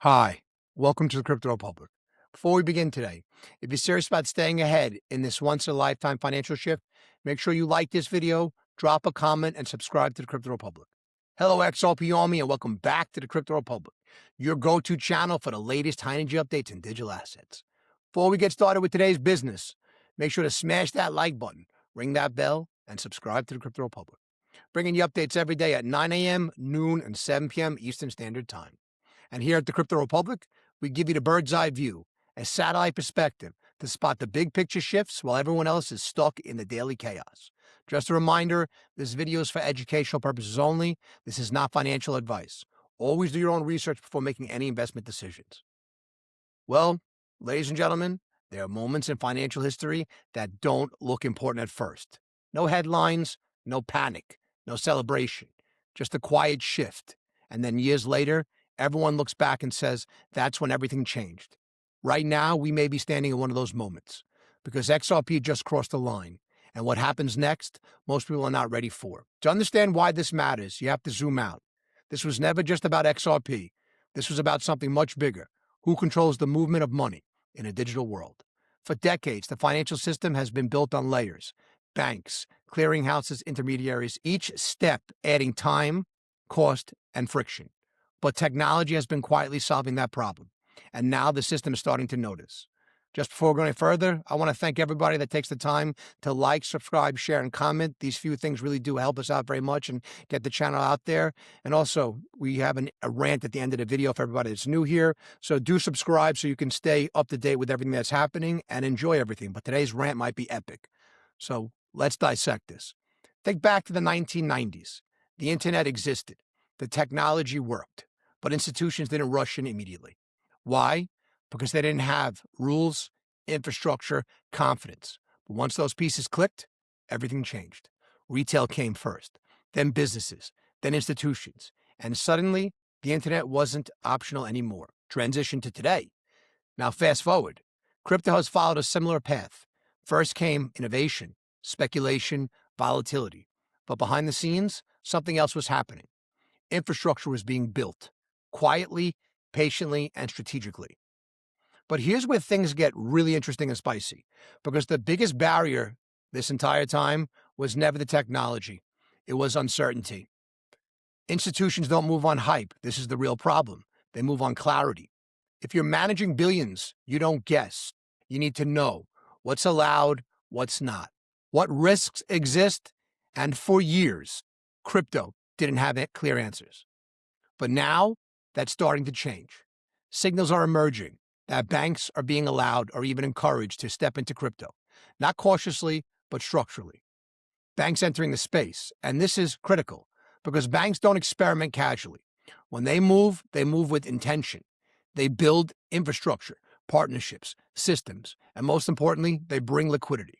Hi, welcome to the Crypto Republic. Before we begin today, if you're serious about staying ahead in this once-in-a-lifetime financial shift, make sure you like this video, drop a comment, and subscribe to the Crypto Republic. Hello, XRP Army, and welcome back to the Crypto Republic, your go-to channel for the latest high-energy updates in digital assets. Before we get started with today's business, make sure to smash that like button, ring that bell, and subscribe to the Crypto Republic. Bringing you updates every day at 9 a.m., noon, and 7 p.m. Eastern Standard Time. And here at the Crypto Republic, we give you the bird's eye view, a satellite perspective to spot the big picture shifts while everyone else is stuck in the daily chaos. Just a reminder, this video is for educational purposes only. This is not financial advice. Always do your own research before making any investment decisions. Well, ladies and gentlemen, there are moments in financial history that don't look important at first. No headlines, no panic, no celebration, just a quiet shift. And then years later, everyone looks back and says, that's when everything changed. Right now, we may be standing in one of those moments because XRP just crossed the line. And what happens next, most people are not ready for. To understand why this matters, you have to zoom out. This was never just about XRP. This was about something much bigger. Who controls the movement of money in a digital world? For decades, the financial system has been built on layers. Banks, clearinghouses, intermediaries, each step adding time, cost, and friction. But technology has been quietly solving that problem. And now the system is starting to notice. Just before going further, I want to thank everybody that takes the time to like, subscribe, share, and comment. These few things really do help us out very much and get the channel out there. And also, we have a rant at the end of the video for everybody that's new here. So do subscribe so you can stay up to date with everything that's happening and enjoy everything. But today's rant might be epic. So let's dissect this. Think back to the 1990s. The internet existed. The technology worked. But institutions didn't rush in immediately. Why? Because they didn't have rules, infrastructure, confidence. But once those pieces clicked, everything changed. Retail came first, then businesses, then institutions. And suddenly, the internet wasn't optional anymore. Transition to today. Now fast forward. Crypto has followed a similar path. First came innovation, speculation, volatility. But behind the scenes, something else was happening. Infrastructure was being built. Quietly, patiently, and strategically. But here's where things get really interesting and spicy, because the biggest barrier this entire time was never the technology. It was uncertainty. Institutions don't move on hype. This is the real problem. They move on clarity. If you're managing billions, you don't guess. You need to know what's allowed, what's not, what risks exist, and for years, crypto didn't have clear answers. But now, that's starting to change. Signals are emerging that banks are being allowed or even encouraged to step into crypto, not cautiously, but structurally. Banks entering the space, and this is critical because banks don't experiment casually. When they move with intention. They build infrastructure, partnerships, systems, and most importantly, they bring liquidity.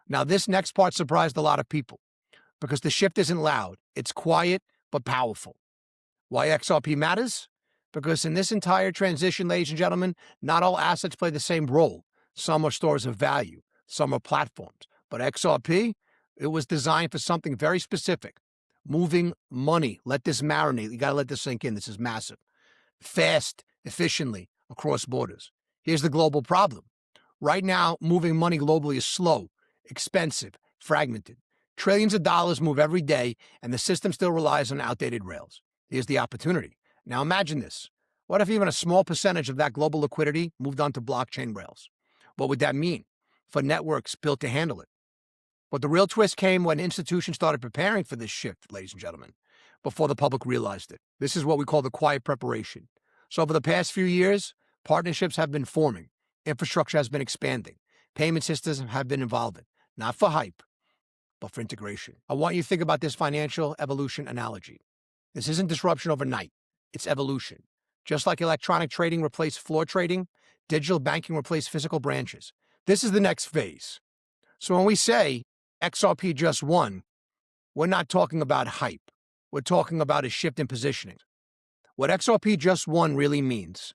Now, this next part surprised a lot of people because the shift isn't loud. It's quiet, but powerful. Why XRP matters? Because in this entire transition, ladies and gentlemen, not all assets play the same role. Some are stores of value, some are platforms. But XRP, it was designed for something very specific. Moving money. Let this marinate. You got to let this sink in. This is massive. Fast, efficiently, across borders. Here's the global problem. Right now, moving money globally is slow, expensive, fragmented. Trillions of dollars move every day, and the system still relies on outdated rails. Here's the opportunity. Now imagine this. What if even a small percentage of that global liquidity moved onto blockchain rails? What would that mean for networks built to handle it? But the real twist came when institutions started preparing for this shift, ladies and gentlemen, before the public realized it. This is what we call the quiet preparation. So over the past few years, partnerships have been forming. Infrastructure has been expanding. Payment systems have been evolving, not for hype, but for integration. I want you to think about this financial evolution analogy. This isn't disruption overnight. It's evolution. Just like electronic trading replaced floor trading, digital banking replaced physical branches. This is the next phase. So when we say XRP just won, we're not talking about hype. We're talking about a shift in positioning. What XRP just won really means.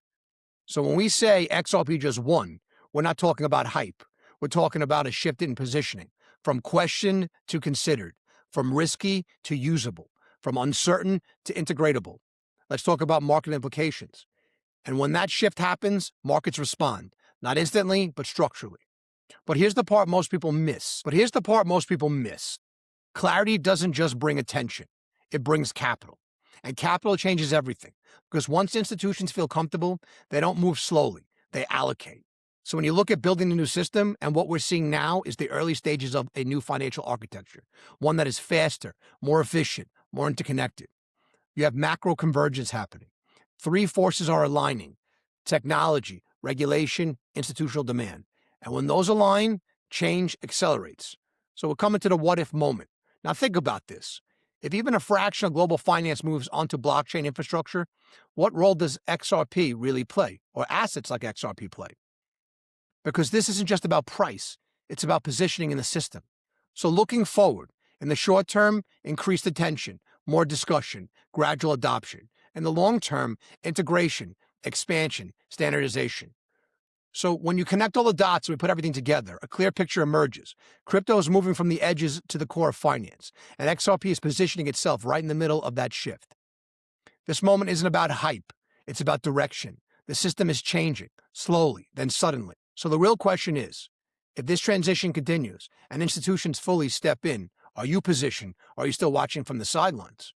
So when we say XRP just won, we're not talking about hype. We're talking about a shift in positioning, from questioned to considered, from risky to usable, from uncertain to integratable. Let's talk about market implications. And when that shift happens, markets respond, not instantly, but structurally. But here's the part most people miss. Clarity doesn't just bring attention, it brings capital. And capital changes everything, because once institutions feel comfortable, they don't move slowly, they allocate. So when you look at building a new system, and what we're seeing now is the early stages of a new financial architecture, one that is faster, more efficient, more interconnected. You have macro convergence happening. Three forces are aligning: technology, regulation, institutional demand. And when those align, change accelerates. So we're coming to the what if moment. Now think about this. If even a fraction of global finance moves onto blockchain infrastructure, what role does XRP really play, or assets like XRP play? Because this isn't just about price, it's about positioning in the system. So looking forward, in the short term, increased attention, more discussion, gradual adoption. In the long term, integration, expansion, standardization. So when you connect all the dots and we put everything together, a clear picture emerges. Crypto is moving from the edges to the core of finance, and XRP is positioning itself right in the middle of that shift. This moment isn't about hype, it's about direction. The system is changing, slowly, then suddenly. So the real question is, if this transition continues and institutions fully step in, are you positioned, or are you still watching from the sidelines?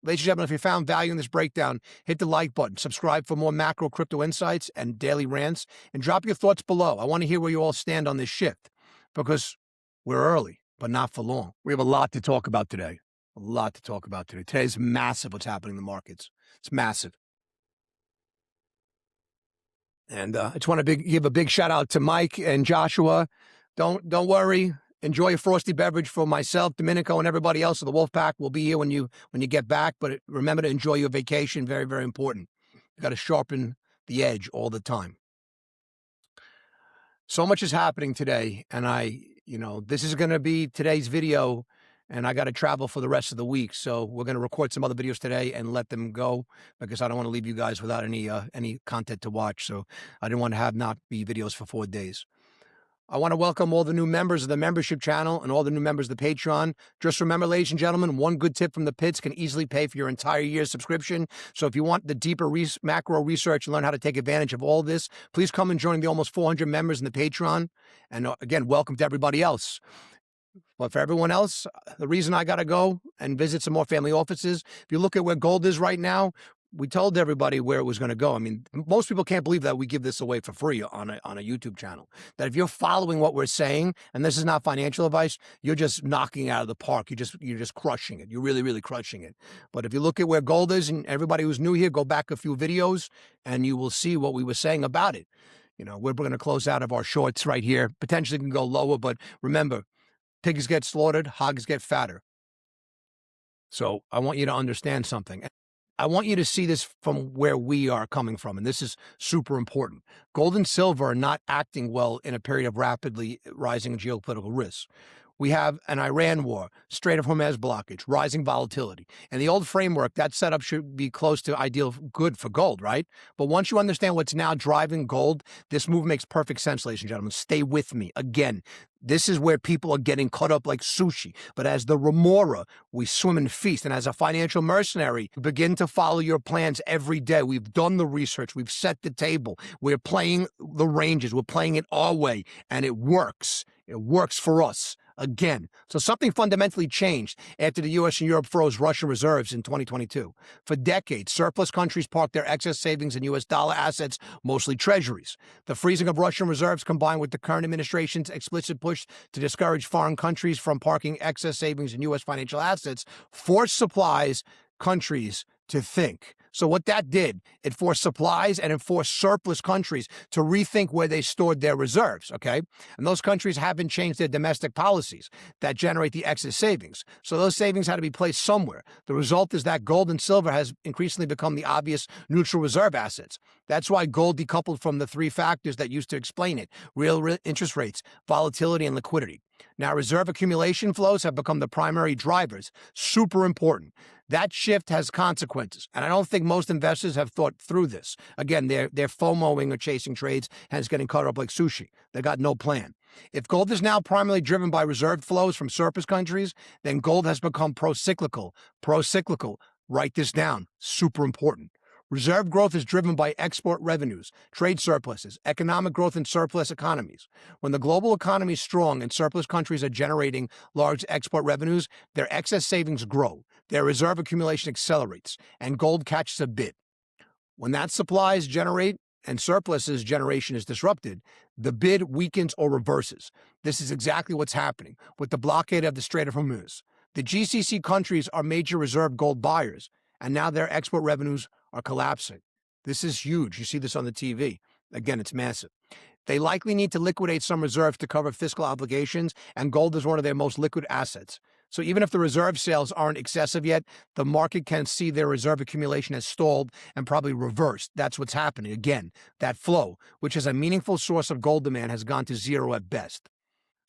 Ladies and gentlemen, if you found value in this breakdown, hit the like button, subscribe for more macro crypto insights and daily rants, and drop your thoughts below. I want to hear where you all stand on this shift, because we're early, but not for long. We have a lot to talk about today. Today's massive what's happening in the markets. It's massive. And I just want to give a big shout out to Mike and Joshua. Don't worry. Enjoy a frosty beverage for myself, Domenico, and everybody else of the Wolfpack. We'll be here when you get back. But remember to enjoy your vacation. Very, very important. You got to sharpen the edge all the time. So much is happening today, and this is going to be today's video, and I got to travel for the rest of the week. So we're going to record some other videos today and let them go, because I don't want to leave you guys without any content to watch. So I didn't want to have not be videos for 4 days. I want to welcome all the new members of the membership channel and all the new members of the Patreon. Just remember, ladies and gentlemen, one good tip from the pits can easily pay for your entire year's subscription. So if you want the deeper macro research and learn how to take advantage of all this, please come and join the almost 400 members in the Patreon. And again, welcome to everybody else. But for everyone else, the reason I got to go and visit some more family offices, if you look at where gold is right now, we told everybody where it was going to go. I mean, most people can't believe that we give this away for free on a YouTube channel. That if you're following what we're saying, and this is not financial advice, you're just knocking it out of the park. You're just crushing it. You're really, really crushing it. But if you look at where gold is, and everybody who's new here, go back a few videos, and you will see what we were saying about it. We're going to close out of our shorts right here. Potentially can go lower, but remember, pigs get slaughtered, hogs get fatter. So I want you to understand something. I want you to see this from where we are coming from, and this is super important. Gold and silver are not acting well in a period of rapidly rising geopolitical risks. We have an Iran war, Strait of Hormuz blockage, rising volatility. And the old framework, that setup should be close to ideal good for gold, right? But once you understand what's now driving gold, this move makes perfect sense, ladies and gentlemen. Stay with me. Again, this is where people are getting caught up like sushi. But as the remora, we swim and feast. And as a financial mercenary, begin to follow your plans every day. We've done the research. We've set the table. We're playing the ranges. We're playing it our way. And it works. It works for us. Again. So something fundamentally changed after the U.S. and Europe froze Russian reserves in 2022. For decades, surplus countries parked their excess savings in U.S. dollar assets, mostly treasuries. The freezing of Russian reserves, combined with the current administration's explicit push to discourage foreign countries from parking excess savings in U.S. financial assets, forced countries to think. So what that did, it forced supplies and it forced surplus countries to rethink where they stored their reserves, okay? And those countries haven't changed their domestic policies that generate the excess savings. So those savings had to be placed somewhere. The result is that gold and silver has increasingly become the obvious neutral reserve assets. That's why gold decoupled from the three factors that used to explain it: real interest rates, volatility, and liquidity. Now, reserve accumulation flows have become the primary drivers. Super important. That shift has consequences, and I don't think most investors have thought through this. Again, they're FOMOing or chasing trades, hence getting caught up like sushi. They got no plan. If gold is now primarily driven by reserve flows from surplus countries, then gold has become pro-cyclical. Pro-cyclical. Write this down. Super important. Reserve growth is driven by export revenues, trade surpluses, economic growth in surplus economies. When the global economy is strong and surplus countries are generating large export revenues, their excess savings grow, their reserve accumulation accelerates, and gold catches a bid. When that supplies generate and surpluses generation is disrupted, the bid weakens or reverses. This is exactly what's happening with the blockade of the Strait of Hormuz. The GCC countries are major reserve gold buyers, and now their export revenues are collapsing. This is huge. You see this on the TV. Again, it's massive. They likely need to liquidate some reserves to cover fiscal obligations, and gold is one of their most liquid assets. So even if the reserve sales aren't excessive yet, the market can see their reserve accumulation has stalled and probably reversed. That's what's happening. Again, that flow, which is a meaningful source of gold demand, has gone to zero at best.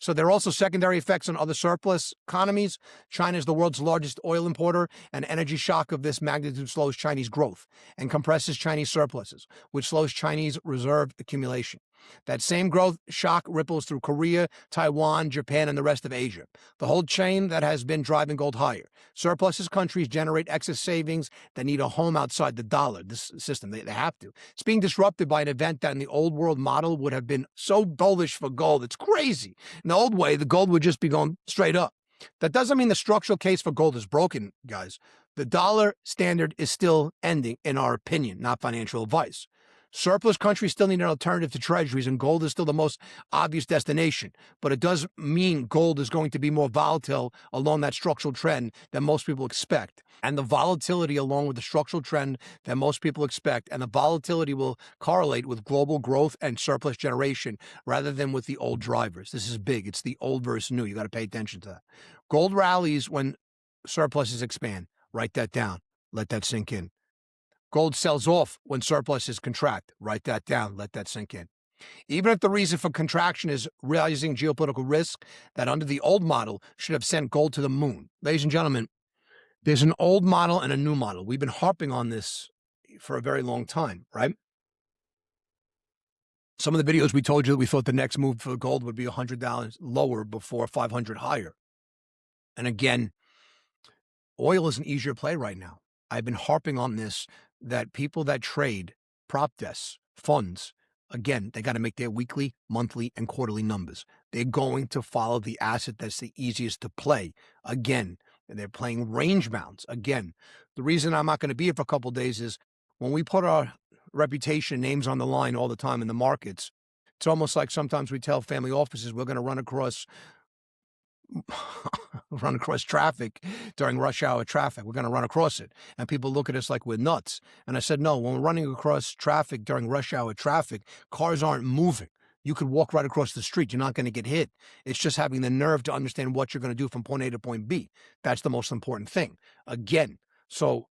So there are also secondary effects on other surplus economies. China is the world's largest oil importer. An energy shock of this magnitude slows Chinese growth and compresses Chinese surpluses, which slows Chinese reserve accumulation. That same growth shock ripples through Korea, Taiwan, Japan, and the rest of Asia. The whole chain that has been driving gold higher. Surpluses countries generate excess savings that need a home outside the dollar. This system, they have to. It's being disrupted by an event that in the old world model would have been so bullish for gold. It's crazy. In the old way, the gold would just be going straight up. That doesn't mean the structural case for gold is broken, guys. The dollar standard is still ending, in our opinion, not financial advice. Surplus countries still need an alternative to treasuries, and gold is still the most obvious destination. But it does mean gold is going to be more volatile along that structural trend than most people expect. And the volatility along with the structural trend that most people expect, and the volatility will correlate with global growth and surplus generation rather than with the old drivers. This is big. It's the old versus new. You got to pay attention to that. Gold rallies when surpluses expand. Write that down. Let that sink in. Gold sells off when surpluses contract. Write that down. Let that sink in. Even if the reason for contraction is realizing geopolitical risk that under the old model should have sent gold to the moon. Ladies and gentlemen, there's an old model and a new model. We've been harping on this for a very long time, right? Some of the videos we told you that we thought the next move for gold would be $100 lower before 500 higher. And again, oil is an easier play right now. I've been harping on this, that people that trade prop desks, funds, again, they got to make their weekly, monthly, and quarterly numbers. They're going to follow the asset that's the easiest to play. Again, and they're playing range bounds. Again, the reason I'm not going to be here for a couple of days is when we put our reputation names on the line all the time in the markets, it's almost like sometimes we tell family offices we're going to run across traffic during rush hour traffic. We're going to run across it. And people look at us like we're nuts. And I said, no, when we're running across traffic during rush hour traffic, cars aren't moving. You could walk right across the street. You're not going to get hit. It's just having the nerve to understand what you're going to do from point A to point B. That's the most important thing. Again, so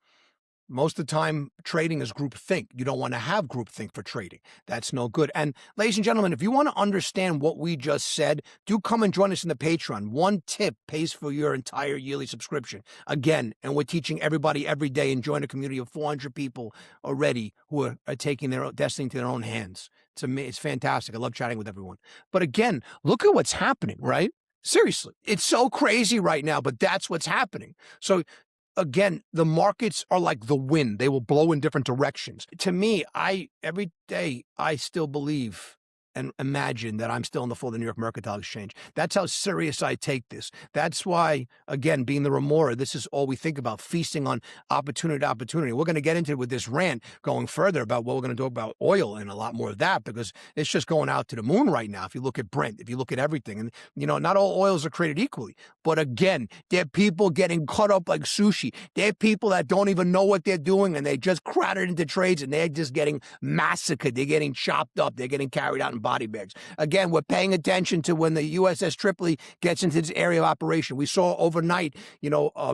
most of the time, trading is groupthink. You don't want to have groupthink for trading. That's no good. And ladies and gentlemen, if you want to understand what we just said, do come and join us in the Patreon. One tip pays for your entire yearly subscription. Again, and we're teaching everybody every day and join a community of 400 people already who are taking their destiny to their own hands. It's fantastic. I love chatting with everyone. But again, look at what's happening, right? Seriously, it's so crazy right now, but that's what's happening. So again, the markets are like the wind. They will blow in different directions. To me, every day, I still believe and imagine that I'm still on the floor of the New York Mercantile Exchange. That's how serious I take this. That's why, again, being the remora, this is all we think about, feasting on opportunity to opportunity. We're going to get into it with this rant going further about what we're going to do about oil and a lot more of that, because it's just going out to the moon right now. If you look at Brent, if you look at everything, and not all oils are created equally. But again, there are people getting cut up like sushi. There are people that don't even know what they're doing, and they just crowded into trades, and they're just getting massacred. They're getting chopped up. They're getting carried out in body bags. Again, we're paying attention to when the USS Tripoli gets into this area of operation. We saw overnight,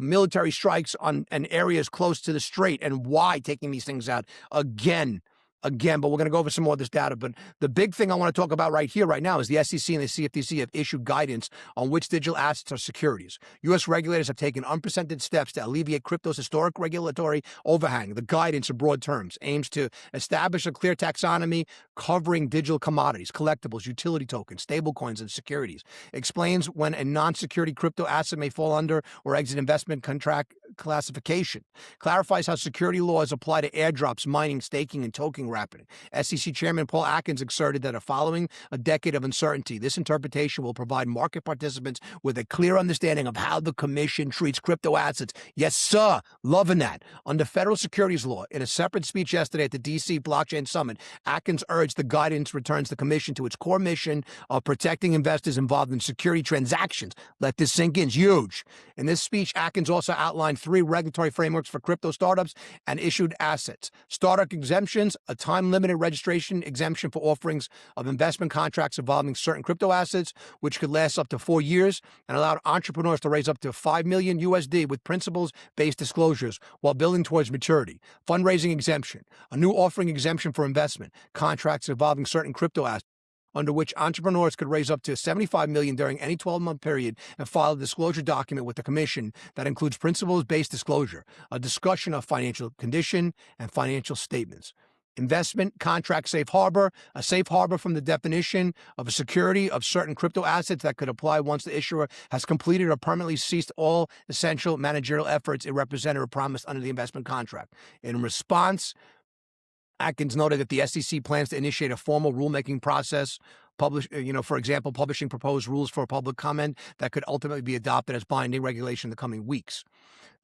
military strikes on areas close to the strait, and why taking these things out again. But we're going to go over some more of this data. But the big thing I want to talk about right now is the SEC and the CFTC have issued guidance on which digital assets are securities. U.S. regulators have taken unprecedented steps to alleviate crypto's historic regulatory overhang. The guidance, in broad terms, aims to establish a clear taxonomy covering digital commodities, collectibles, utility tokens, stablecoins, and securities. Explains when a non-security crypto asset may fall under or exit investment contract classification, clarifies how security laws apply to airdrops, mining, staking, and token wrapping. SEC Chairman Paul Atkins asserted that following a decade of uncertainty, this interpretation will provide market participants with a clear understanding of how the commission treats crypto assets. Yes, sir. Loving that. Under federal securities law, in a separate speech yesterday at the D.C. Blockchain Summit, Atkins urged the guidance returns the commission to its core mission of protecting investors involved in security transactions. Let this sink in. It's huge. In this speech, Atkins also outlined 3 regulatory frameworks for crypto startups and issued assets. Startup exemptions, a time-limited registration exemption for offerings of investment contracts involving certain crypto assets, which could last up to 4 years, and allowed entrepreneurs to raise up to $5 million USD with principles-based disclosures while building towards maturity. Fundraising exemption, a new offering exemption for investment contracts involving certain crypto assets, under which entrepreneurs could raise up to $75 million during any 12-month period and file a disclosure document with the commission that includes principles-based disclosure, a discussion of financial condition, and financial statements. Investment contract safe harbor, a safe harbor from the definition of a security of certain crypto assets that could apply once the issuer has completed or permanently ceased all essential managerial efforts it represented or promised under the investment contract. In response, Atkins noted that the SEC plans to initiate a formal rulemaking process, for example, publishing proposed rules for public comment that could ultimately be adopted as binding regulation in the coming weeks.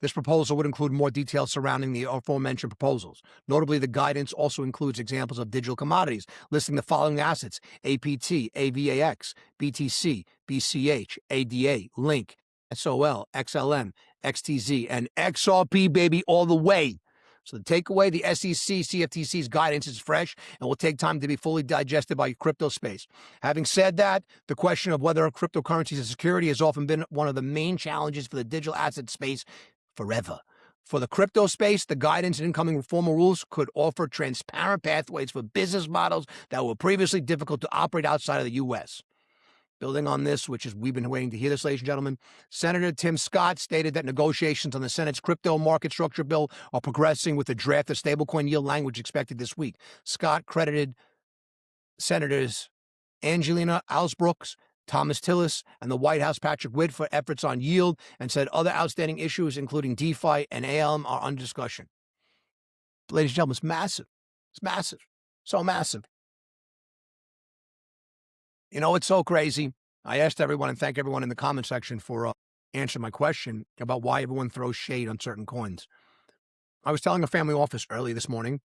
This proposal would include more details surrounding the aforementioned proposals. Notably, the guidance also includes examples of digital commodities, listing the following assets: APT, AVAX, BTC, BCH, ADA, Link, SOL, XLM, XTZ, and XRP, baby, all the way. So the takeaway, the SEC, CFTC's guidance is fresh and will take time to be fully digested by crypto space. Having said that, the question of whether cryptocurrency is a security has often been one of the main challenges for the digital asset space forever. For the crypto space, the guidance and incoming formal rules could offer transparent pathways for business models that were previously difficult to operate outside of the U.S. Building on this, which is we've been waiting to hear this, ladies and gentlemen, Senator Tim Scott stated that negotiations on the Senate's crypto market structure bill are progressing with the draft of stablecoin yield language expected this week. Scott credited Senators Angelina Alsbrooks, Thomas Tillis, and the White House Patrick Witt for efforts on yield, and said other outstanding issues, including DeFi and ALM, are under discussion. Ladies and gentlemen, it's massive. It's massive. So massive. You know, it's so crazy. I asked everyone and thank everyone in the comment section for answering my question about why everyone throws shade on certain coins. I was telling a family office early this morning,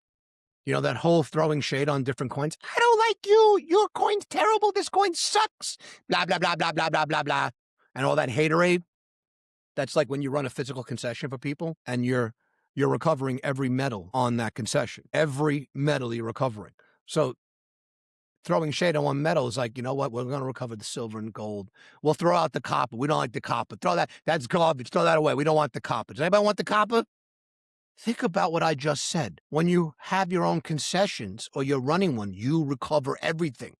you know, that whole throwing shade on different coins. I don't like you. Your coin's terrible. This coin sucks. Blah, blah, blah, blah, blah, blah, blah, blah. And all that haterade. That's like when you run a physical concession for people and you're recovering every metal on that concession. Every metal you're recovering. So throwing shade on one metal is like, you know what? We're going to recover the silver and gold. We'll throw out the copper. We don't like the copper. Throw that. That's garbage. Throw that away. We don't want the copper. Does anybody want the copper? Think about what I just said. When you have your own concessions or you're running one, you recover everything.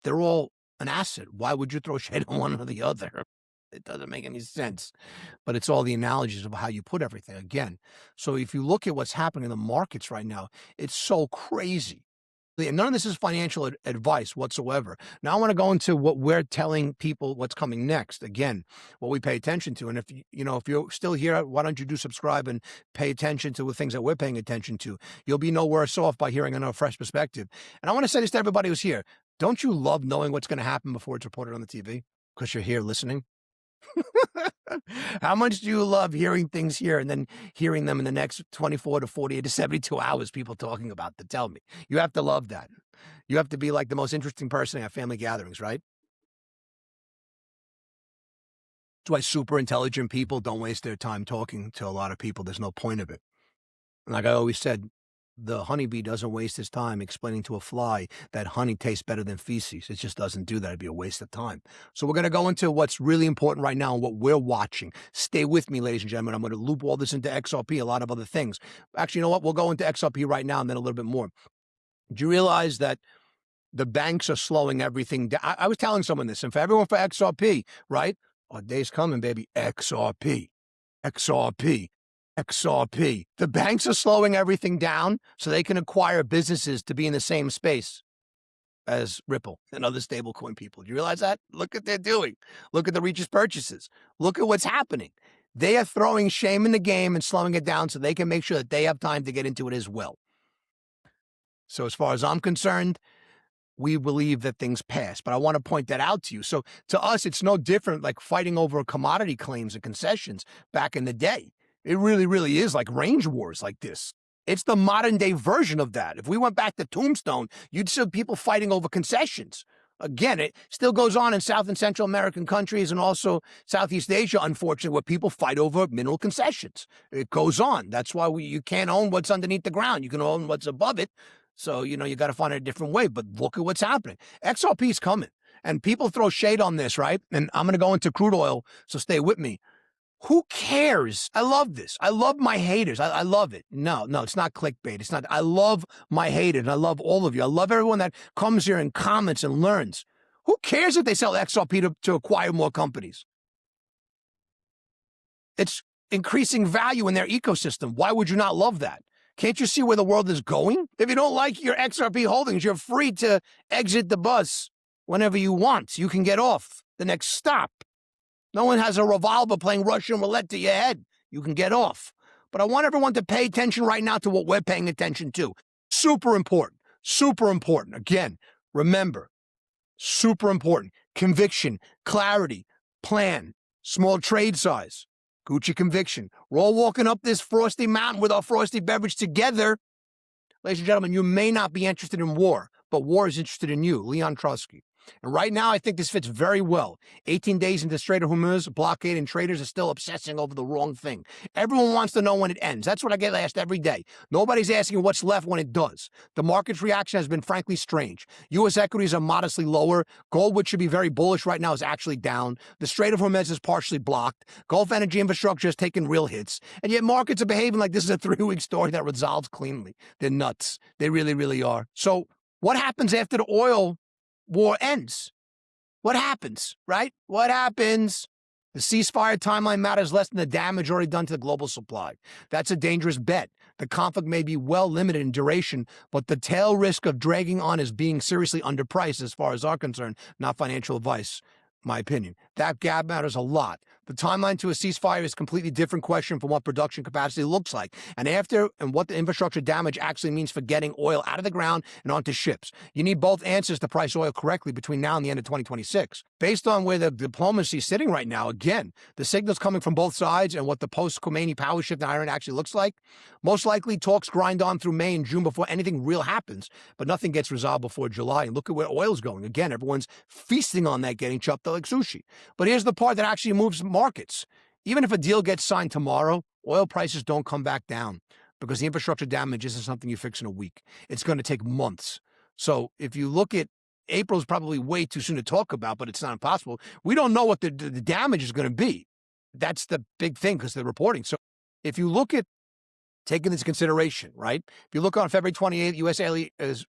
They're all an asset. Why would you throw shade on one or the other? It doesn't make any sense. But it's all the analogies of how you put everything again. So if you look at what's happening in the markets right now, it's so crazy. And none of this is financial advice whatsoever. Now I want to go into what we're telling people what's coming next. Again, what we pay attention to. And if you're still here, why don't you do subscribe and pay attention to the things that we're paying attention to? You'll be no worse off by hearing another fresh perspective. And I want to say this to everybody who's here. Don't you love knowing what's going to happen before it's reported on the TV? Because you're here listening. How much do you love hearing things here and then hearing them in the next 24 to 48 to 72 hours, people talking about them? Tell me. You have to love that. You have to be like the most interesting person at family gatherings, right? That's why super intelligent people don't waste their time talking to a lot of people. There's no point of it. And like I always said, the honeybee doesn't waste his time explaining to a fly that honey tastes better than feces. It just doesn't do that. It'd be a waste of time. So we're going to go into what's really important right now and what we're watching. Stay with me, ladies and gentlemen. I'm going to loop all this into XRP, a lot of other things. Actually, you know what? We'll go into XRP right now and then a little bit more. Do you realize that the banks are slowing everything down? I was telling someone this, and for everyone for XRP, right? Our day's coming, baby. XRP. XRP. XRP. The banks are slowing everything down so they can acquire businesses to be in the same space as Ripple and other stablecoin people. Do you realize that? Look at what they're doing. Look at the Regis purchases. Look at what's happening. They are throwing shame in the game and slowing it down so they can make sure that they have time to get into it as well. So as far as I'm concerned, we believe that things pass. But I want to point that out to you. So to us, it's no different like fighting over commodity claims and concessions back in the day. It really, really is like range wars like this. It's the modern day version of that. If we went back to Tombstone, you'd see people fighting over concessions. Again, it still goes on in South and Central American countries and also Southeast Asia, unfortunately, where people fight over mineral concessions. It goes on. That's why you can't own what's underneath the ground. You can own what's above it. So, you got to find a different way. But look at what's happening. XRP is coming. And people throw shade on this, right? And I'm going to go into crude oil, so stay with me. Who cares? I love this. I love my haters. I love it. No, it's not clickbait. It's not. I love my haters. I love all of you. I love everyone that comes here and comments and learns. Who cares if they sell XRP to acquire more companies? It's increasing value in their ecosystem. Why would you not love that? Can't you see where the world is going? If you don't like your XRP holdings, you're free to exit the bus whenever you want. You can get off the next stop. No one has a revolver playing Russian roulette to your head. You can get off. But I want everyone to pay attention right now to what we're paying attention to. Super important. Super important. Again, remember, super important. Conviction, clarity, plan, small trade size, Gucci conviction. We're all walking up this frosty mountain with our frosty beverage together. Ladies and gentlemen, you may not be interested in war, but war is interested in you, Leon Trotsky. And right now, I think this fits very well. 18 days into Strait of Hormuz, blockade and traders are still obsessing over the wrong thing. Everyone wants to know when it ends. That's what I get asked every day. Nobody's asking what's left when it does. The market's reaction has been frankly strange. U.S. equities are modestly lower. Gold, which should be very bullish right now, is actually down. The Strait of Hormuz is partially blocked. Gulf energy infrastructure has taken real hits. And yet markets are behaving like this is a 3-week story that resolves cleanly. They're nuts. They really, really are. So what happens after the oil war ends? What happens, right? What happens? The ceasefire timeline matters less than the damage already done to the global supply. That's a dangerous bet. The conflict may be well limited in duration, but the tail risk of dragging on is being seriously underpriced as far as I'm concerned, not financial advice, my opinion. That gap matters a lot. The timeline to a ceasefire is a completely different question from what production capacity looks like, and what the infrastructure damage actually means for getting oil out of the ground and onto ships. You need both answers to price oil correctly between now and the end of 2026. Based on where the diplomacy is sitting right now, again, the signals coming from both sides and what the post-Khomeini power shift in Iran actually looks like, most likely talks grind on through May and June before anything real happens, but nothing gets resolved before July. And look at where oil's going. Again, everyone's feasting on that, getting chopped up like sushi. But here's the part that actually moves markets. Even if a deal gets signed tomorrow, oil prices don't come back down because the infrastructure damage isn't something you fix in a week. It's going to take months. So if you look at April, is probably way too soon to talk about, but it's not impossible. We don't know what the damage is going to be. That's the big thing because they're reporting. So if you look at taking this into consideration, right? If you look on February 28th, U.S. is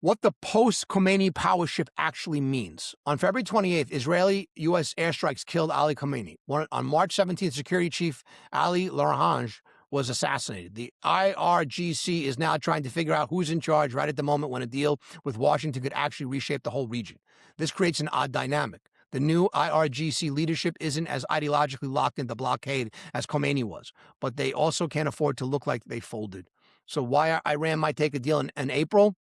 what the post-Khomeini power shift actually means. On February 28th, Israeli-U.S. airstrikes killed Ali Khamenei. On March 17th, Security Chief Ali Larange was assassinated. The IRGC is now trying to figure out who's in charge right at the moment when a deal with Washington could actually reshape the whole region. This creates an odd dynamic. The new IRGC leadership isn't as ideologically locked into blockade as Khomeini was, but they also can't afford to look like they folded. So why Iran might take a deal in April?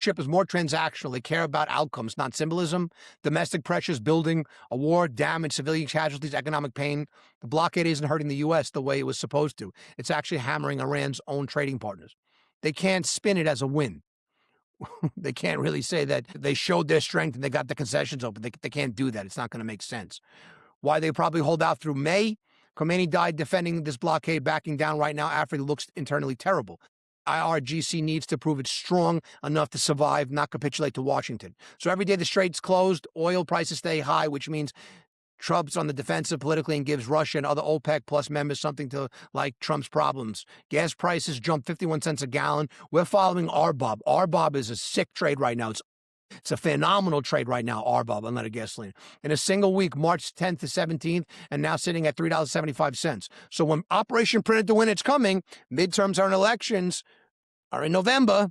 Chip is more transactional. They care about outcomes, not symbolism. Domestic pressures building, a war, damage, civilian casualties, economic pain. The blockade isn't hurting the U.S. the way it was supposed to. It's actually hammering Iran's own trading partners. They can't spin it as a win. They can't really say that they showed their strength and they got the concessions open. They can't do that. It's not going to make sense. Why they probably hold out through May? Khomeini died defending this blockade, backing down right now after it looks internally terrible. IRGC needs to prove it's strong enough to survive, not capitulate to Washington. So every day the strait's closed, oil prices stay high, which means Trump's on the defensive politically and gives Russia and other OPEC plus members something to like Trump's problems. Gas prices jump 51 cents a gallon. We're following RBOB. RBOB is a sick trade right now. It's a phenomenal trade right now, RBOB, unleaded gasoline. In a single week, March 10th to 17th, and now sitting at $3.75. So when Operation Print to Win it's coming, midterms are in elections, are in November.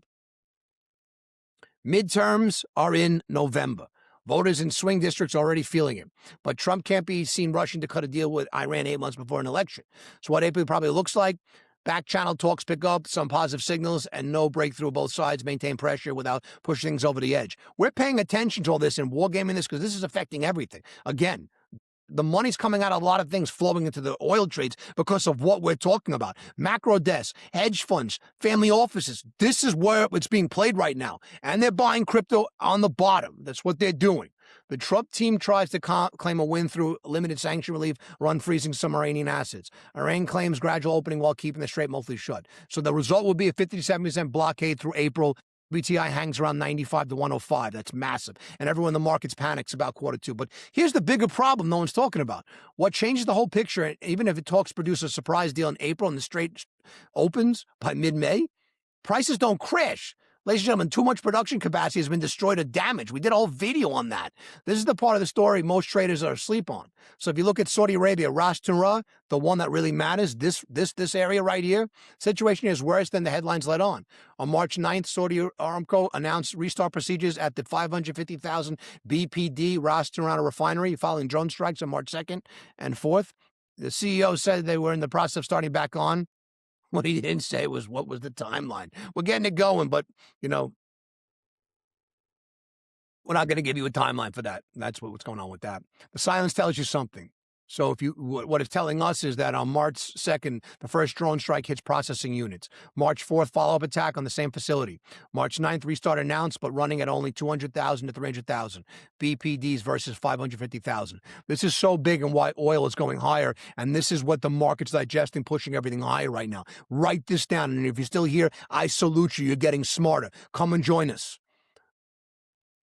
Midterms are in November. Voters in swing districts are already feeling it. But Trump can't be seen rushing to cut a deal with Iran 8 months before an election. So what April probably looks like, back channel talks pick up, some positive signals, and no breakthrough. Both sides maintain pressure without pushing things over the edge. We're paying attention to all this and wargaming this because this is affecting everything. Again, the money's coming out of a lot of things flowing into the oil trades because of what we're talking about. Macro desks, hedge funds, family offices. This is where it's being played right now. And they're buying crypto on the bottom. That's what they're doing. The Trump team tries to claim a win through limited sanction relief or unfreezing some Iranian assets. Iran claims gradual opening while keeping the Strait mostly shut. So the result will be a 50 to 70% blockade through April. WTI hangs around 95 to 105. That's massive. And everyone in the markets panics about Q2. But here's the bigger problem no one's talking about. What changes the whole picture, even if it talks produce a surprise deal in April and the Strait opens by mid-May, prices don't crash. Ladies and gentlemen, too much production capacity has been destroyed or damaged. We did a whole video on that. This is the part of the story most traders are asleep on. So if you look at Saudi Arabia, Ras Tanura, the one that really matters, this area right here, situation is worse than the headlines let on. On March 9th, Saudi Aramco announced restart procedures at the 550,000 BPD Ras Tanura refinery following drone strikes on March 2nd and 4th. The CEO said they were in the process of starting back on. What he didn't say was what was the timeline. We're getting it going, but, you know, we're not going to give you a timeline for that. That's what's going on with that. The silence tells you something. So if you, what it's telling us is that on March 2nd, the first drone strike hits processing units. March 4th, follow-up attack on the same facility. March 9th, restart announced, but running at only 200,000 to 300,000 BPDs versus 550,000. This is so big and why oil is going higher. And this is what the market's digesting, pushing everything higher right now. Write this down. And if you're still here, I salute you. You're getting smarter. Come and join us.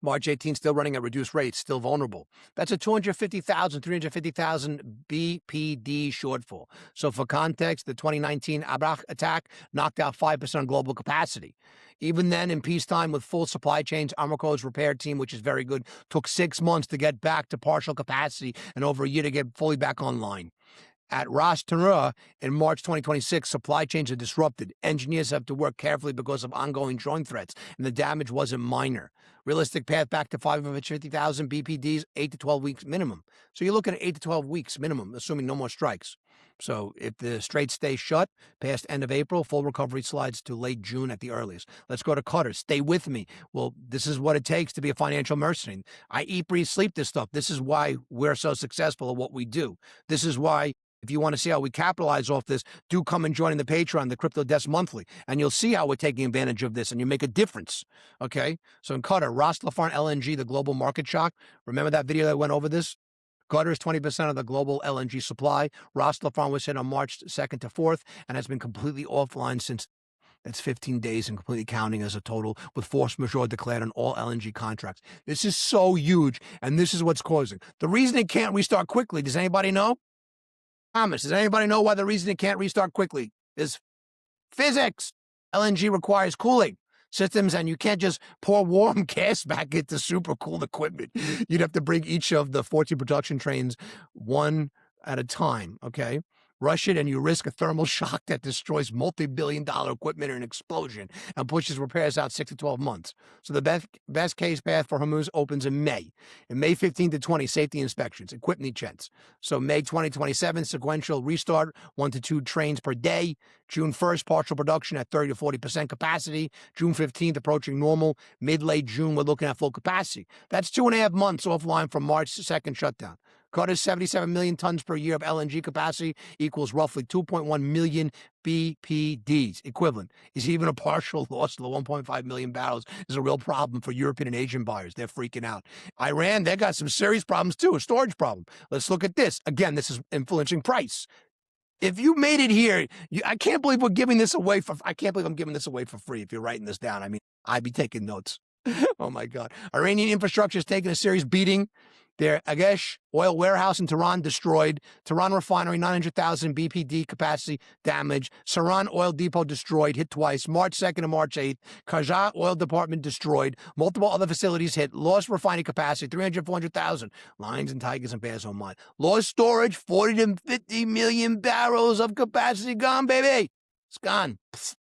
March 18th, still running at reduced rates, still vulnerable. That's a 250,000, 350,000 BPD shortfall. So for context, the 2019 Abrach attack knocked out 5% of global capacity. Even then, in peacetime with full supply chains, Aramco's repair team, which is very good, took 6 months to get back to partial capacity and over a year to get fully back online. At Ras Tanura in March 2026, supply chains are disrupted. Engineers have to work carefully because of ongoing drone threats, and the damage wasn't minor. Realistic path back to 550,000 BPDs, 8 to 12 weeks minimum. So you're looking at 8 to 12 weeks minimum, assuming no more strikes. So if the Strait stays shut past end of April, full recovery slides to late June at the earliest. Let's go to Qatar. Stay with me. Well, this is what it takes to be a financial mercenary. I eat, breathe, sleep this stuff. This is why we're so successful at what we do. This is why, if you want to see how we capitalize off this, do come and join in the Patreon, the Crypto Desk Monthly, and you'll see how we're taking advantage of this, and you make a difference, okay? So in Qatar, Ras Laffan LNG, the global market shock. Remember that video that went over this? Qatar is 20% of the global LNG supply. Ras Laffan was hit on March 2nd to 4th and has been completely offline since. That's 15 days and completely counting as a total, with force majeure declared on all LNG contracts. This is so huge, and this is what's causing. The reason it can't restart quickly, does anybody know? Thomas, does anybody know why the reason it can't restart quickly is physics? LNG requires cooling systems, and you can't just pour warm gas back into super cooled equipment. You'd have to bring each of the 14 production trains one at a time, okay? Rush it and you risk a thermal shock that destroys multi-billion-dollar equipment in an explosion and pushes repairs out 6 to 12 months. So the best case path for Hormuz opens in May. In May 15 to 20, safety inspections, equipment checks. So May 2027, sequential restart, 1 to 2 trains per day. June 1st, partial production at 30 to 40% capacity. June 15th, approaching normal. Mid-late June, we're looking at full capacity. That's 2.5 months offline from March 2nd shutdown. Qatar's 77 million tons per year of LNG capacity equals roughly 2.1 million BPDs equivalent. Is even a partial loss of the 1.5 million barrels is a real problem for European and Asian buyers. They're freaking out. Iran, they got some serious problems too, a storage problem. Let's look at this. Again, this is influencing price. If you made it here, I can't believe we're giving this away I can't believe I'm giving this away for free if you're writing this down. I mean, I'd be taking notes. Oh my God. Iranian infrastructure is taking a serious beating. Their Agesh oil warehouse in Tehran destroyed. Tehran refinery, 900,000 BPD capacity damage. Saran oil depot destroyed, hit twice. March 2nd and March 8th. Kharja oil department destroyed. Multiple other facilities hit. Lost refining capacity, 300, 400,000. Lions and tigers and bears on mine. Lost storage, 40 to 50 million barrels of capacity gone, baby. It's gone. Psst.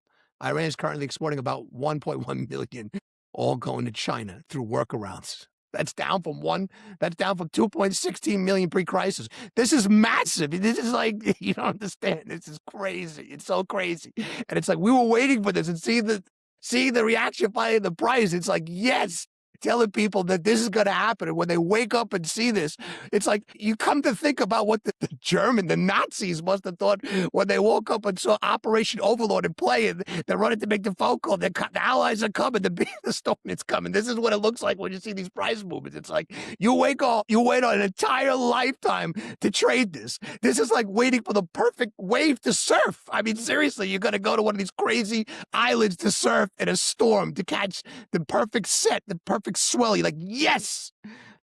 Iran is currently exporting about 1.1 million, all going to China through workarounds. That's down from 2.16 million pre-crisis. This is massive. This is like, you don't understand. This is crazy. It's so crazy. And it's like, we were waiting for this and seeing the reaction by the price. It's like, yes, telling people that this is going to happen. And when they wake up and see this, it's like you come to think about what the Nazis must have thought when they woke up and saw Operation Overlord in play, and they're running to make the phone call. The allies are coming. The storm is coming. This is what it looks like when you see these price movements. It's like you wait on an entire lifetime to trade this. This is like waiting for the perfect wave to surf. I mean, seriously, you're going to go to one of these crazy islands to surf in a storm to catch the perfect set, the perfect swell. You're like, yes,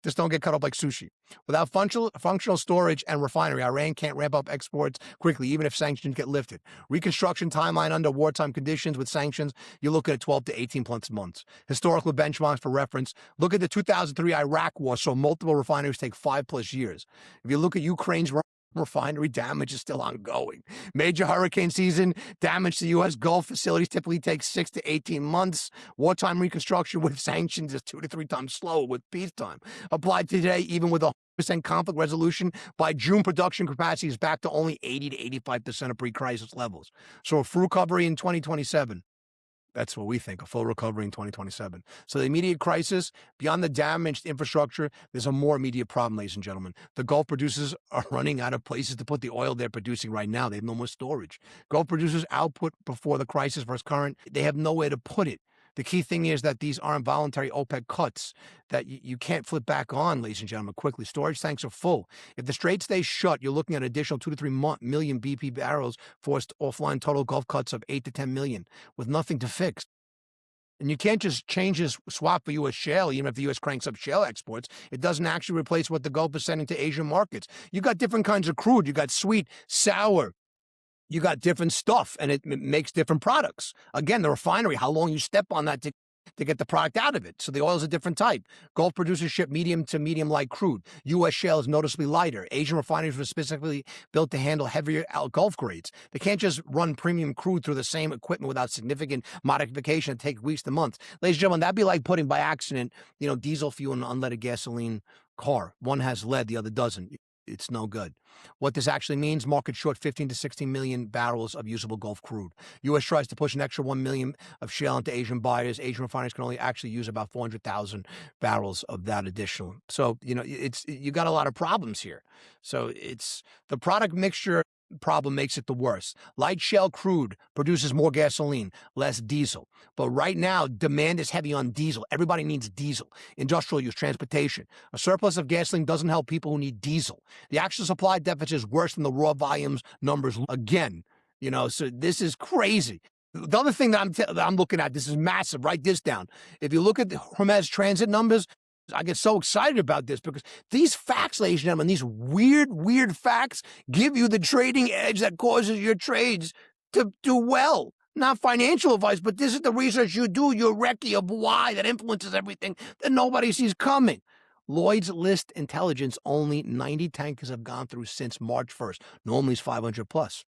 just don't get cut up like sushi. Without functional storage and refinery, Iran can't ramp up exports quickly, even if sanctions get lifted. Reconstruction timeline under wartime conditions with sanctions, you're looking at 12 to 18 plus months. Historical benchmarks for reference, look at the 2003 Iraq war, so multiple refineries take 5+ years. If you look at Ukraine's refinery, damage is still ongoing. Major hurricane season, damage to U.S. Gulf facilities typically takes 6 to 18 months. Wartime reconstruction with sanctions is 2 to 3 times slower with peacetime. Applied today, even with 100% conflict resolution, by June production capacity is back to only 80 to 85% of pre-crisis levels. So a full recovery in 2027. That's what we think, a full recovery in 2027. So the immediate crisis, beyond the damaged infrastructure, there's a more immediate problem, ladies and gentlemen. The Gulf producers are running out of places to put the oil they're producing right now. They have no more storage. Gulf producers output before the crisis versus current, they have nowhere to put it. The key thing is that these aren't voluntary OPEC cuts that you can't flip back on, ladies and gentlemen, quickly. Storage tanks are full. If the strait stays shut, you're looking at an additional 2 to 3 million BP barrels forced offline, total Gulf cuts of 8 to 10 million with nothing to fix. And you can't just change this swap for U.S. shale, even if the U.S. cranks up shale exports. It doesn't actually replace what the Gulf is sending to Asian markets. You got different kinds of crude. You got sweet, sour. You got different stuff, and it makes different products. Again, the refinery, how long you step on that to get the product out of it. So the oil is a different type. Gulf producers ship medium to medium light crude. U.S. shale is noticeably lighter. Asian refineries were specifically built to handle heavier Gulf grades. They can't just run premium crude through the same equipment without significant modification and take weeks to months. Ladies and gentlemen, that'd be like putting by accident, diesel fuel in an unleaded gasoline car. One has lead, the other doesn't. It's no good. What this actually means, market short 15 to 16 million barrels of usable Gulf crude. U.S. tries to push an extra 1 million of shale into Asian buyers. Asian refiners can only actually use about 400,000 barrels of that additional. So, you got a lot of problems here. So it's the product mixture problem makes it the worst. Light shale crude produces more gasoline, less diesel. But right now, demand is heavy on diesel. Everybody needs diesel. Industrial use, transportation. A surplus of gasoline doesn't help people who need diesel. The actual supply deficit is worse than the raw volumes numbers again. So this is crazy. The other thing that I'm looking at, this is massive. Write this down. If you look at the Hermes transit numbers, I get so excited about this because these facts, ladies and gentlemen, these weird facts give you the trading edge that causes your trades to do well. Not financial advice, but this is the research you do, your recce of why that influences everything that nobody sees coming. Lloyd's list intelligence, only 90 tankers have gone through since March 1st. Normally it's 500 plus.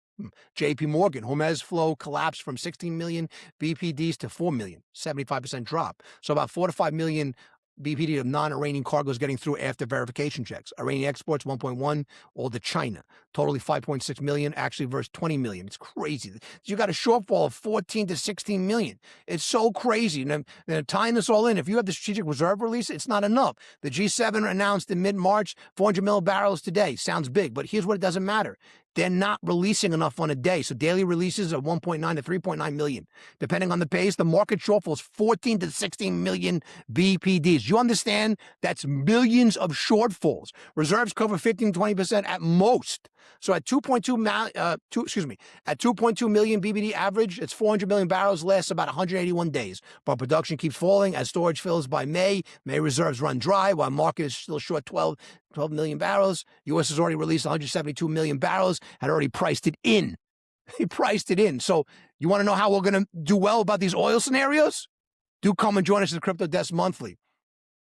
JP Morgan, Hermes flow collapsed from 16 million BPDs to 4 million, 75% drop. So about 4 to 5 million BPD of non-Iranian cargoes getting through after verification checks. Iranian exports 1.1, all to China. Totally 5.6 million, actually versus 20 million. It's crazy. You got a shortfall of 14 to 16 million. It's so crazy. And then tying this all in, if you have the strategic reserve release, it's not enough. The G7 announced in mid-March 400 million barrels today. Sounds big, but here's what it doesn't matter. They're not releasing enough on a day. So daily releases are 1.9 to 3.9 million. Depending on the pace, the market shortfall is 14 to 16 million BPDs. You understand? That's millions of shortfalls. Reserves cover 15 to 20% at most. So at 2.2 million BPD average, it's 400 million barrels, lasts about 181 days. But production keeps falling as storage fills by May. May reserves run dry while market is still short 12 million barrels. U.S. has already released 172 million barrels, had already priced it in. He priced it in. So you want to know how we're going to do well about these oil scenarios? Do come and join us at Crypto Desk Monthly.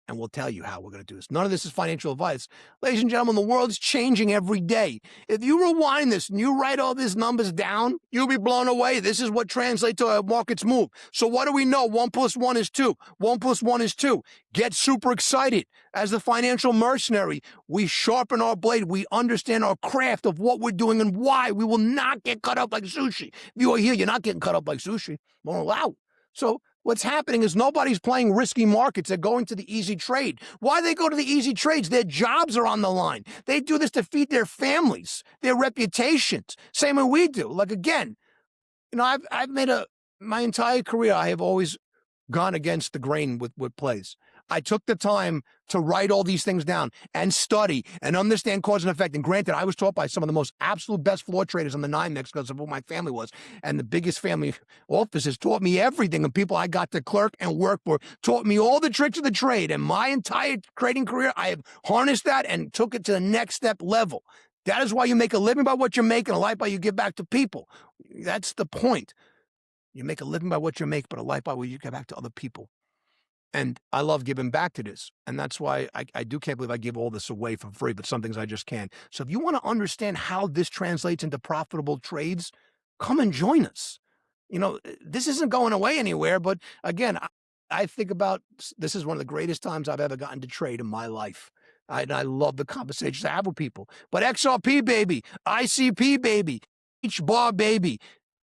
and we'll tell you how we're going to do this. None of this is financial advice. Ladies and gentlemen, the world's changing every day. If you rewind this and you write all these numbers down, you'll be blown away. This is what translates to how markets move. So what do we know? 1 + 1 is 2. 1 + 1 is 2. Get super excited. As the financial mercenary, we sharpen our blade. We understand our craft of what we're doing and why. We will not get cut up like sushi. If you are here, you're not getting cut up like sushi. Won't allow. So what's happening is nobody's playing risky markets. They're going to the easy trade. Why they go to the easy trades? Their jobs are on the line. They do this to feed their families, their reputations. Same way we do. Like, again, I've made my entire career, I have always gone against the grain with plays. I took the time to write all these things down and study and understand cause and effect. And granted, I was taught by some of the most absolute best floor traders on the NYMEX because of who my family was. And the biggest family offices taught me everything. And people I got to clerk and work for taught me all the tricks of the trade. And my entire trading career, I have harnessed that and took it to the next step level. That is why you make a living by what you make and a life by you give back to people. That's the point. You make a living by what you make, but a life by what you give back to other people. And I love giving back to this. And that's why I can't believe I give all this away for free, but some things I just can't. So if you want to understand how this translates into profitable trades, come and join us. This isn't going away anywhere. But again, I think about this is one of the greatest times I've ever gotten to trade in my life. And I love the conversations I have with people. But XRP, baby, ICP, baby, each bar, baby,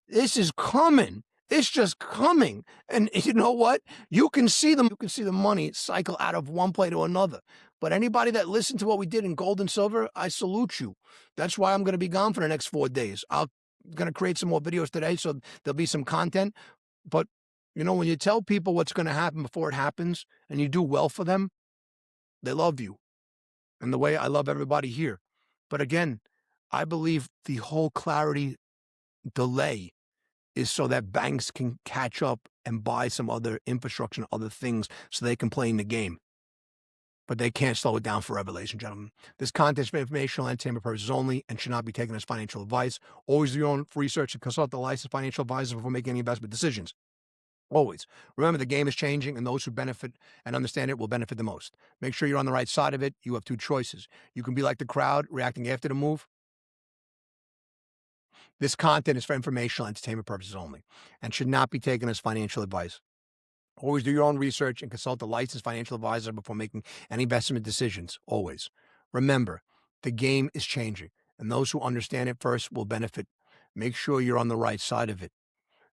this is coming. It's just coming. And you know what? You can see the money cycle out of one play to another. But anybody that listened to what we did in gold and silver, I salute you. That's why I'm going to be gone for the next 4 days. I'm going to create some more videos today, so there'll be some content. But, when you tell people what's going to happen before it happens and you do well for them, they love you. And the way I love everybody here. But again, I believe the whole clarity delay is so that banks can catch up and buy some other infrastructure and other things so they can play in the game. But they can't slow it down forever, ladies and gentlemen. This content is for informational and entertainment purposes only and should not be taken as financial advice. Always do your own research and consult a licensed financial advisor before making any investment decisions. Always. Remember, the game is changing, and those who benefit and understand it will benefit the most. Make sure you're on the right side of it. You have two choices. You can be like the crowd, reacting after the move. This content is for informational entertainment purposes only and should not be taken as financial advice. Always do your own research and consult a licensed financial advisor before making any investment decisions. Always. Remember, the game is changing, and those who understand it first will benefit. Make sure you're on the right side of it.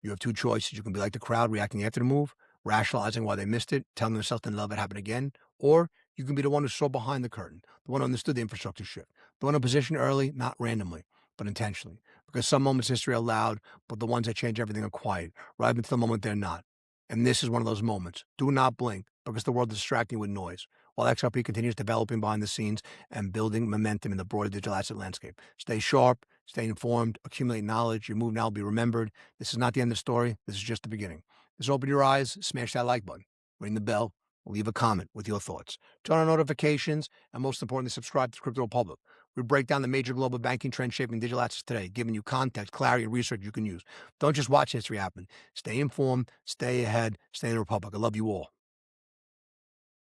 You have two choices. You can be like the crowd, reacting after the move, rationalizing why they missed it, telling themselves to never let it happen again, or you can be the one who saw behind the curtain, the one who understood the infrastructure shift, the one who positioned early, not randomly, but intentionally. Because some moments in history are loud, but the ones that change everything are quiet, right until the moment they're not. And this is one of those moments. Do not blink, because the world is distracting you with noise, while XRP continues developing behind the scenes and building momentum in the broader digital asset landscape. Stay sharp, stay informed, accumulate knowledge. Your move now will be remembered. This is not the end of the story. This is just the beginning. Just open your eyes, smash that like button, ring the bell, leave a comment with your thoughts. Turn on notifications, and most importantly, subscribe to Crypto Republic. We break down the major global banking trends shaping digital assets today, giving you context, clarity, and research you can use. Don't just watch history happen. Stay informed, stay ahead, stay in the Republic. I love you all.